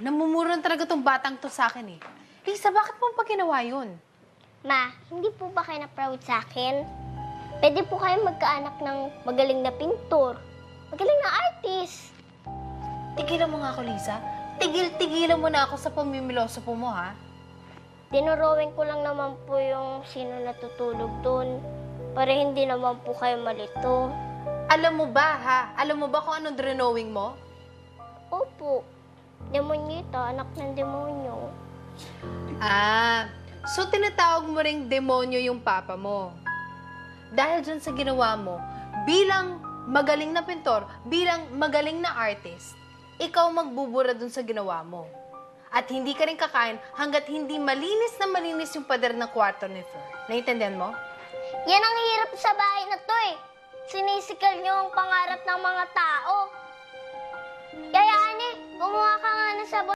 namumuran talaga tong batang to sa akin eh. Lisa, bakit mo pa ginawa yun? Ma, hindi po ba kayo na-proud sa akin? Pwede po kayo magkaanak ng magaling na pintor, magaling na artist. Tigilan mo nga ako, Lisa. Tigil-tigilan mo na ako sa pamimilosopo mo, ha? Dinurowing ko lang naman po yung sino natutulog doon para hindi naman po kayo malito. Alam mo ba, ha? Alam mo ba kung anong drawing mo? Opo, demonyita, anak ng demonyo. Ah, so tinatawag mo ring demonyo yung papa mo. Dahil dyan sa ginawa mo, bilang magaling na pintor, bilang magaling na artist, ikaw magbubura dun sa ginawa mo. At hindi ka rin kakain hanggat hindi malinis na malinis yung pader ng kwarto ni Fleur. Naiintindihan mo? Yan ang hirap sa bahay na to eh. Sinisikal niyo ang pangarap ng mga tao. Kaya, gumawa ka nga ng sabon.